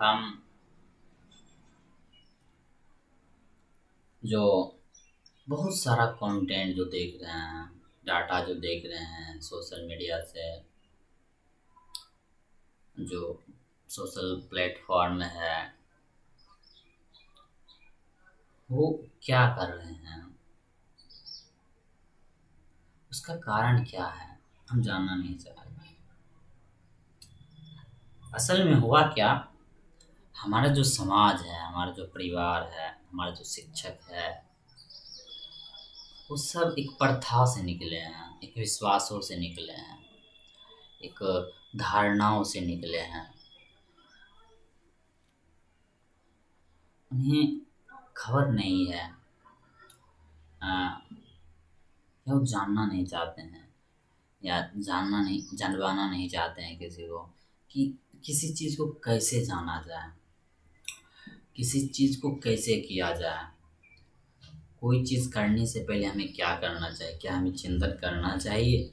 हम जो बहुत सारा कंटेंट जो देख रहे हैं, डाटा जो देख रहे हैं सोशल मीडिया से, जो सोशल प्लेटफॉर्म है, वो क्या कर रहे हैं, उसका कारण क्या है, हम जानना नहीं चाह रहे। असल में हुआ क्या, हमारा जो समाज है, हमारा जो परिवार है, हमारा जो शिक्षक है, वो सब एक प्रथा से निकले हैं, एक विश्वासों से निकले हैं, एक धारणाओं से निकले हैं। उन्हें खबर नहीं है, अ, या वो जानना नहीं चाहते हैं, या जानवाना नहीं चाहते हैं किसी को, कि किसी चीज़ को कैसे जाना जाए, किसी चीज़ को कैसे किया जाए। कोई चीज़ करने से पहले हमें क्या करना चाहिए, क्या हमें चिंतन करना चाहिए।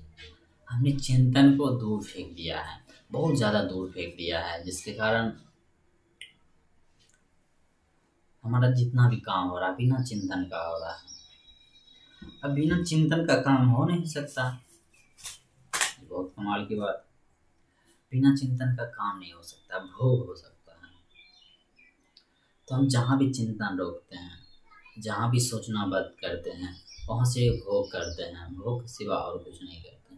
हमने चिंतन को दूर फेंक दिया है, बहुत ज़्यादा दूर फेंक दिया है, जिसके कारण हमारा जितना भी काम हो रहा है बिना चिंतन का हो रहा है। अब बिना चिंतन का काम हो नहीं सकता, ये बहुत कमाल की बात। बिना चिंतन का काम नहीं हो सकता, भोग हो सकता है। तो हम जहाँ भी चिंतन रोकते हैं, जहाँ भी सोचना बंद करते हैं, वहाँ से भोग करते हैं, भोग के सिवा और कुछ नहीं करते।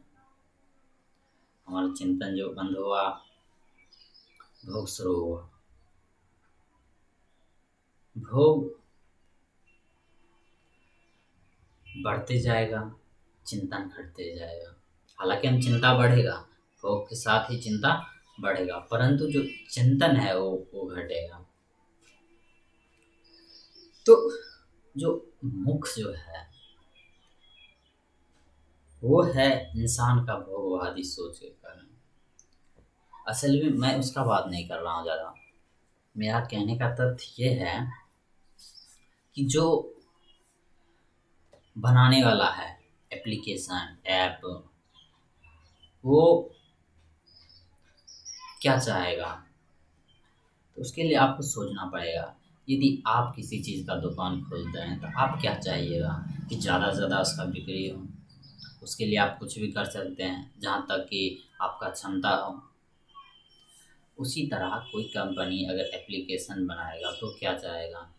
हमारा चिंतन जो बंद हुआ, भोग शुरू हुआ। भोग बढ़ते जाएगा, चिंतन घटते जाएगा। हालांकि हम चिंता बढ़ेगा, भोग के साथ ही चिंता बढ़ेगा, परंतु जो चिंतन है वो घटेगा। तो जो मुख्य जो है वो है इंसान का भोगवादी सोच के कारण। असल में मैं उसका बात नहीं कर रहा हूँ ज़्यादा। मेरा कहने का तथ्य ये है कि जो बनाने वाला है एप्लीकेशन ऐप, वो क्या चाहेगा, तो उसके लिए आपको सोचना पड़ेगा। यदि आप किसी चीज़ का दुकान खोलते हैं तो आप क्या चाहिएगा कि ज़्यादा से ज़्यादा उसका बिक्री हो। उसके लिए आप कुछ भी कर सकते हैं जहाँ तक कि आपका क्षमता हो। उसी तरह कोई कंपनी अगर एप्लीकेशन बनाएगा तो क्या चाहेगा,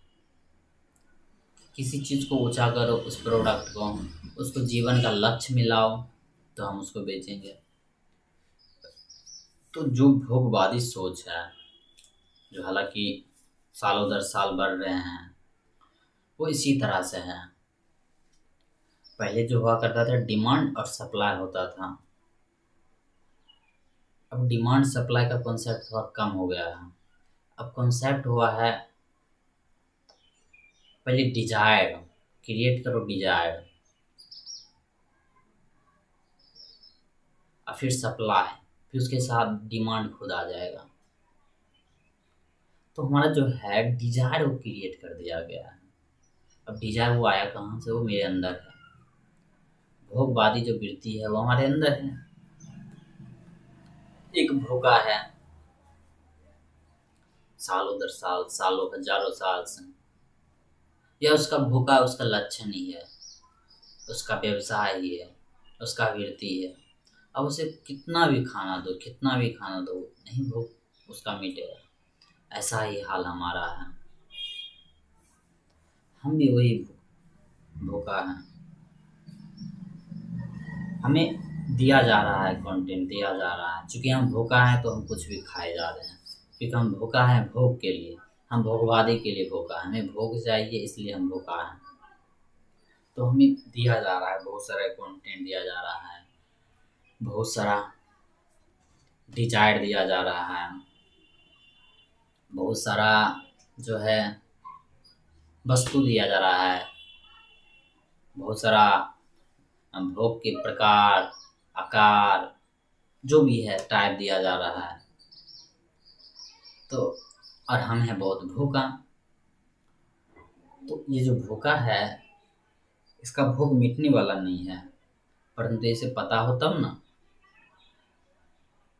किसी चीज़ को ऊंचा करो, उस प्रोडक्ट को, उसको जीवन का लक्ष्य मिलाओ, तो हम उसको बेचेंगे। तो जो भोगवादी सोच है, जो हालांकि सालों दर साल बढ़ रहे हैं, वो इसी तरह से है। पहले जो हुआ करता था डिमांड और सप्लाई होता था, अब डिमांड सप्लाई का कॉन्सेप्ट थोड़ा कम हो गया है। अब कॉन्सेप्ट हुआ है, पहले डिजायर क्रिएट करो, डिजायर, और फिर सप्लाई, फिर उसके साथ डिमांड खुद आ जाएगा। तो हमारा जो है डिजायर वो क्रिएट कर दिया गया है। अब डिजायर वो आया कहाँ से, वो मेरे अंदर है। भोगवादी जो वृत्ति है वो हमारे अंदर है। एक भोगा है सालों दर साल, सालों हजारों साल से, या उसका भूखा उसका लक्ष्य नहीं है, उसका व्यवसाय ही है, उसका वृत्ति है। अब उसे कितना भी खाना दो, कितना भी खाना दो, नहीं भूख उसका मिटेगा। ऐसा ही हाल हमारा है, हम भी वही भूखा है। हमें दिया जा रहा है, कंटेंट दिया जा रहा है, चूंकि हम भूखा हैं तो हम कुछ भी खाए जा रहे हैं। क्योंकि हम भूखा हैं भोग के लिए, हम भोगवादी के लिए भूखा है, हमें भोग चाहिए इसलिए हम भूखा हैं। तो हमें दिया जा रहा है, बहुत सारा कंटेंट दिया जा रहा है, बहुत सारा डिजायर दिया जा रहा है, बहुत सारा जो है वस्तु दिया जा रहा है, बहुत सारा भोग के प्रकार, आकार, जो भी है टाइप दिया जा रहा है। तो और हम हैं बहुत भूखा। तो ये जो भूखा है, इसका भूख मिटने वाला नहीं है, परंतु इसे पता हो तब ना।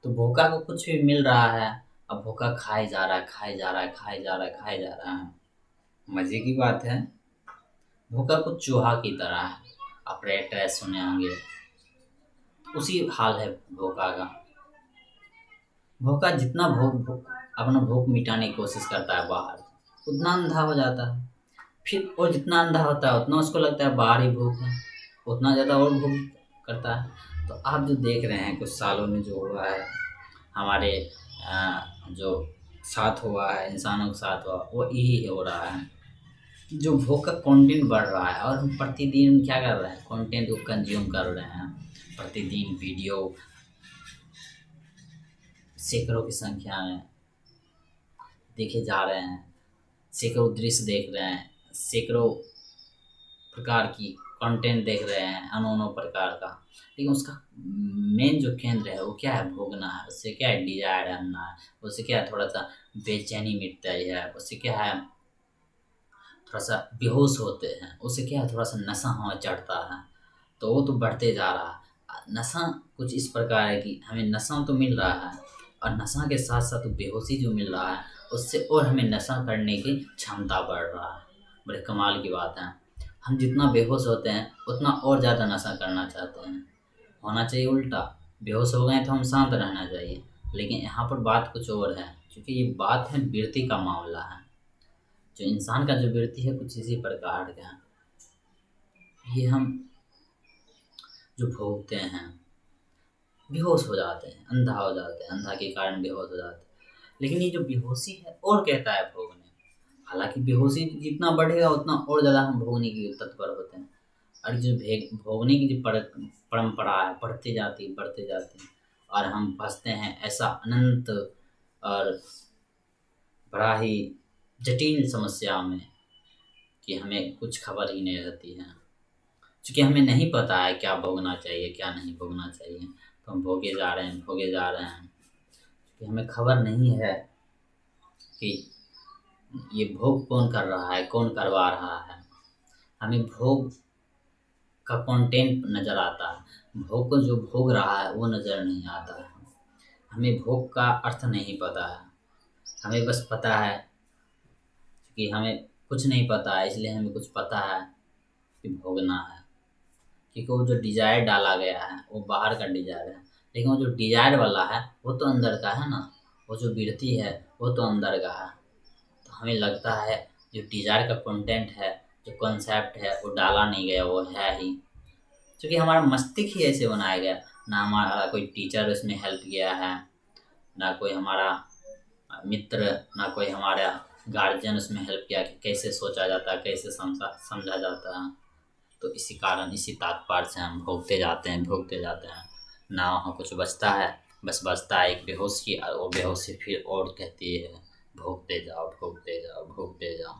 तो भूखा को कुछ भी मिल रहा है अब भूखा खाए जा रहा है, खाए जा रहा है, खाए जा रहा है, खाए जा रहा है। मजे की बात है, भूखा कुछ चूहा की तरह है। आप रेट रेस सुने होंगे, उसी हाल है भूखा का। भूखा जितना अपना भूख मिटाने की कोशिश करता है बाहर, उतना अंधा हो जाता है। फिर वो जितना अंधा होता है उतना उसको लगता है बाहर ही भूख है, उतना ज़्यादा और भूख करता है। तो आप जो देख रहे हैं कुछ सालों में जो हुआ है हमारे जो साथ हुआ है, इंसानों के साथ हुआ, वो यही हो रहा है कि जो भूख का कंटेंट बढ़ रहा है और हम प्रतिदिन क्या कर रहे हैं, कंटेंट को कंज्यूम कर रहे हैं। प्रतिदिन वीडियो सैकड़ों की संख्या में देखे जा रहे हैं, सैकड़ों दृश्य देख रहे हैं, सैकड़ों प्रकार की कंटेंट देख रहे हैं, अनोनों प्रकार का। लेकिन उसका मेन जो केंद्र है वो क्या है, भोगना है। उससे क्या है, डिजायर करना है। उससे क्या है, थोड़ा सा बेचैनी मिटता है। उससे क्या है, थोड़ा सा बेहोश होते हैं। उससे क्या है, थोड़ा सा नशा हमें चढ़ता है। तो वो तो बढ़ते जा रहा है। नशा कुछ इस प्रकार है कि हमें नशा तो मिल रहा है और नशा के साथ साथ बेहोशी जो मिल रहा है उससे और हमें नशा करने की क्षमता बढ़ रहा है। बड़े कमाल की बात है। हम जितना बेहोश होते हैं उतना और ज़्यादा नशा करना चाहते हैं। होना चाहिए उल्टा, बेहोश हो गए तो हम शांत रहना चाहिए। लेकिन यहाँ पर बात कुछ और है, क्योंकि ये बात है वृत्ति का मामला है। जो इंसान का जो वृत्ति है कुछ इसी प्रकार का है। ये हम जो भोगते हैं, बेहोश हो जाते हैं, अंधा हो जाते हैं, अंधा के कारण बेहोश हो जाते हैं। लेकिन ये जो बेहोशी है और कहता है भोगने। हालांकि बेहोशी जितना बढ़ेगा उतना और ज़्यादा हम भोगने की तत्पर होते हैं। और जो भोगने की जो परंपरा है बढ़ते जाती है और हम फंसते हैं ऐसा अनंत और बड़ा ही जटिल समस्या में कि हमें कुछ खबर ही नहीं रहती है। क्योंकि हमें नहीं पता है क्या भोगना चाहिए, क्या नहीं भोगना चाहिए, तो हम भोगे जा रहे हैं, भोगे जा रहे हैं। क्योंकि हमें खबर नहीं है कि ये भोग कौन कर रहा है, कौन करवा रहा है। हमें भोग का कंटेंट नज़र आता है, भोग को जो भोग रहा है वो नज़र नहीं आता है। हमें भोग का अर्थ नहीं पता है। हमें बस पता है कि हमें कुछ नहीं पता है, इसलिए हमें कुछ पता है कि भोगना है। क्योंकि वो जो डिजायर डाला गया है वो बाहर का डिजायर है, लेकिन वो जो डिजायर वाला है वो तो अंदर का है ना। वो जो वृत्ति है वो तो अंदर का है। तो हमें लगता है जो डिजायर का कंटेंट है, जो कॉन्सेप्ट है, वो डाला नहीं गया, वो है ही। क्योंकि हमारा मस्तिष्क ही ऐसे बनाया गया। ना हमारा कोई टीचर उसमें हेल्प किया है, ना कोई हमारा मित्र, ना कोई हमारा गार्जियन उसमें हेल्प किया कि कैसे सोचा जाता है, कैसे समझा जाता है। तो इसी कारण, इसी तात्पर्य से हम भोगते जाते हैं, भोगते जाते हैं। ना वहाँ कुछ बचता है, बस बचता है एक बेहोशी। और वो बेहोशी फिर और कहती है भोगते जाओ, भोगते जाओ, भोगते जाओ।